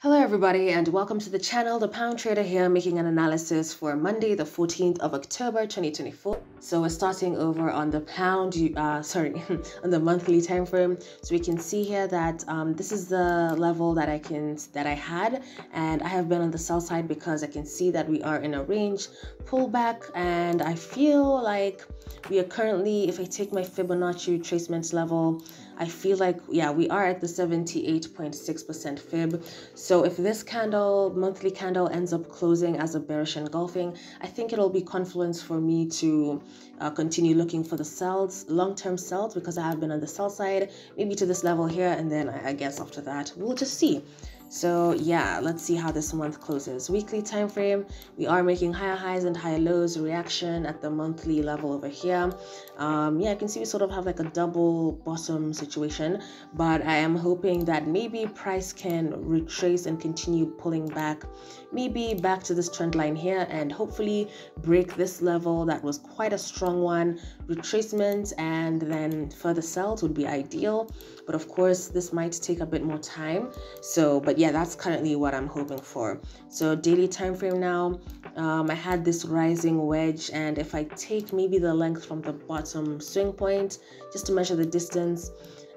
Hello everybody and welcome to the channel. The Pound Trader here, making an analysis for Monday the 14th of October 2024. So we're starting over on the pound, on the monthly time frame. So we can see here that this is the level that I had, and I have been on the sell side because I can see that we are in a range pullback, and I feel like we are currently, if I take my Fibonacci retracement level, I feel like, yeah, we are at the 78.6% fib. So if this monthly candle ends up closing as a bearish engulfing, I think it'll be confluence for me to continue looking for the sells, long-term sells, because I have been on the sell side, maybe to this level here, and then I guess after that, we'll just see. So yeah, let's see how this month closes. Weekly time frame, we are making higher highs and higher lows reaction at the monthly level over here. Yeah, I can see we sort of have like a double bottom situation, but I am hoping that maybe price can retrace and continue pulling back, maybe back to this trend line here, and hopefully break this level that was quite a strong one. Retracement and then further sells would be ideal, but of course this might take a bit more time. But yeah, that's currently what I'm hoping for. So daily time frame now, I had this rising wedge, and if I take maybe the length from the bottom swing point just to measure the distance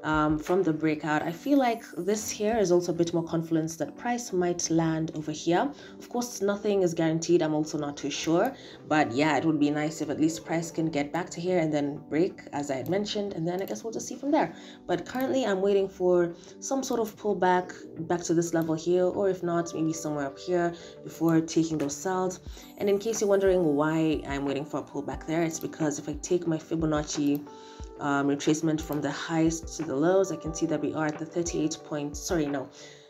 from the breakout, I feel like this here is also a bit more confluence that price might land over here. Of course, nothing is guaranteed. I'm also not too sure, but yeah, it would be nice if at least price can get back to here and then break, as I had mentioned, and then I guess we'll just see from there. But currently I'm waiting for some sort of pullback back to this level here, or if not, maybe somewhere up here before taking those sells. And in case you're wondering why I'm waiting for a pullback there, it's because if I take my Fibonacci retracement from the highs to the lows, I can see that we are at the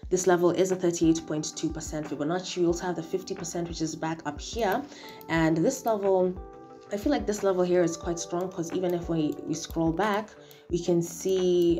this level is a 38.2% Fibonacci. We also have the 50%, which is back up here, and this level, I feel like this level here is quite strong, because even if we scroll back, we can see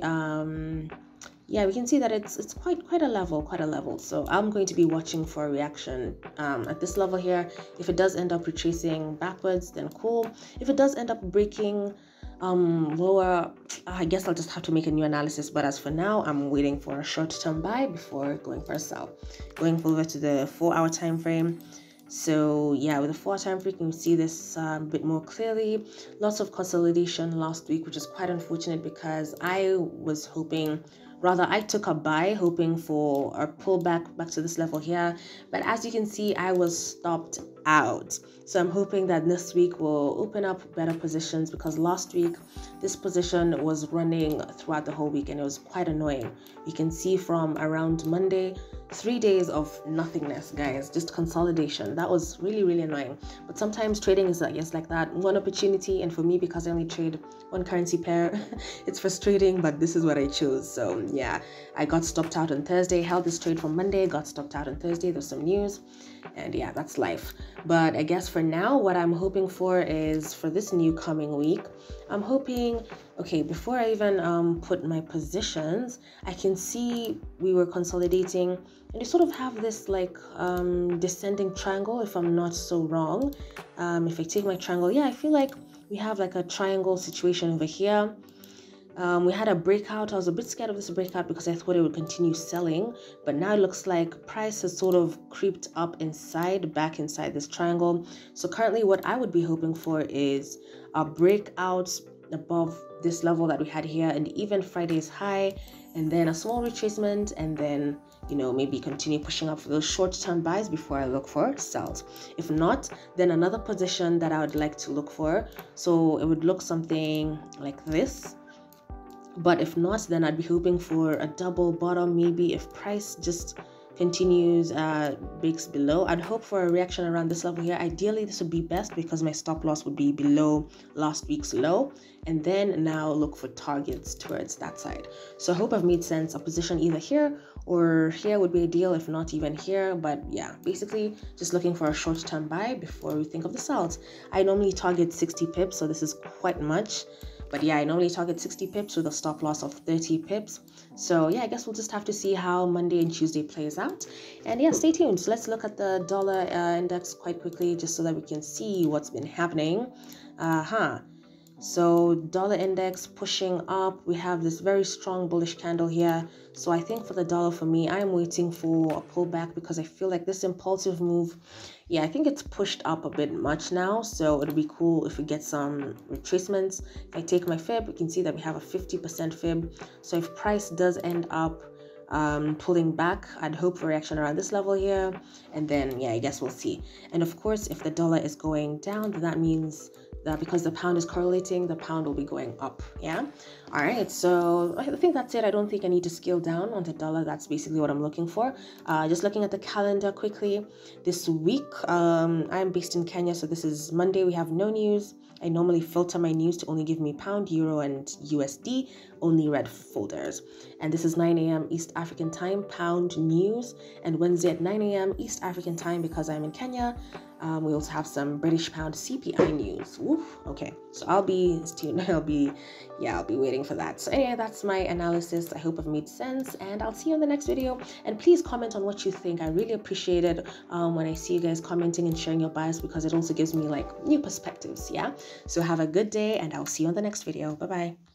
yeah, we can see that it's quite a level. So I'm going to be watching for a reaction at this level here. If it does end up retracing backwards, then cool. If it does end up breaking lower, I guess I'll just have to make a new analysis. But as for now, I'm waiting for a short-term buy before going for a sell. Going over to the 4-hour time frame. So yeah, with the 4-hour time frame, you can see this a bit more clearly. Lots of consolidation last week, which is quite unfortunate, because I was hoping, rather I took a buy hoping for a pullback back to this level here, but as you can see, I was stopped out. So I'm hoping that this week will open up better positions, because last week this position was running throughout the whole week and it was quite annoying. You can see from around Monday, 3 days of nothingness, guys, just consolidation. That was really annoying. But sometimes trading is like that, one opportunity, and for me, because I only trade one currency pair, it's frustrating, but this is what I chose. So yeah, I got stopped out on Thursday, held this trade from Monday, got stopped out on Thursday. There's some news, and yeah, that's life. But I guess for now, what I'm hoping for is for this new coming week, I'm hoping, okay, before I even put my positions, I can see we were consolidating, and you sort of have this like descending triangle, if I'm not so wrong. If I take my triangle, yeah, I feel like we have like a triangle situation over here. We had a breakout. I was a bit scared of this breakout because I thought it would continue selling, but now it looks like price has sort of creeped up back inside this triangle. So currently what I would be hoping for is a breakout above this level that we had here, and even Friday's high, and then a small retracement, and then, you know, maybe continue pushing up for those short-term buys before I look for sells. If not, then another position that I would like to look for, so it would look something like this. But if not, then I'd be hoping for a double bottom. Maybe if price just continues, breaks below, I'd hope for a reaction around this level here. Ideally, this would be best, because my stop loss would be below last week's low, and then now look for targets towards that side. So I hope I've made sense. A position either here or here would be ideal, if not even here. But yeah, basically just looking for a short-term buy before we think of the sells. I normally target 60 pips, so this is quite much. But yeah, I normally target 60 pips with a stop loss of 30 pips. So yeah, I guess we'll just have to see how Monday and Tuesday plays out. And yeah, stay tuned. So let's look at the dollar index quite quickly, just so that we can see what's been happening. So dollar index pushing up. We have this very strong bullish candle here. So I think for the dollar, for me, I'm waiting for a pullback because I feel like this impulsive move, yeah, I think it's pushed up a bit much now. So it'll be cool if we get some retracements. If I take my fib, we can see that we have a 50% fib. So if price does end up pulling back, I'd hope for reaction around this level here, and then yeah, I guess we'll see. And of course, if the dollar is going down, then that means that because the pound is correlating, the pound will be going up. Yeah. All right, so I think that's it. I don't think I need to scale down on the dollar. That's basically what I'm looking for. Just looking at the calendar quickly, this week I'm based in Kenya, so this is Monday. We have no news. I normally filter my news to only give me pound, euro, and USD, only red folders. And this is 9 a.m. East African time, pound news, and Wednesday at 9 a.m. East African time, because I'm in Kenya. We also have some British pound CPI news. Woof. Okay, so I'll be waiting for that. So anyway, that's my analysis. I hope I've made sense, and I'll see you on the next video. And please comment on what you think. I really appreciate it when I see you guys commenting and sharing your bias, because it also gives me like new perspectives. Yeah. So have a good day, and I'll see you on the next video. Bye bye.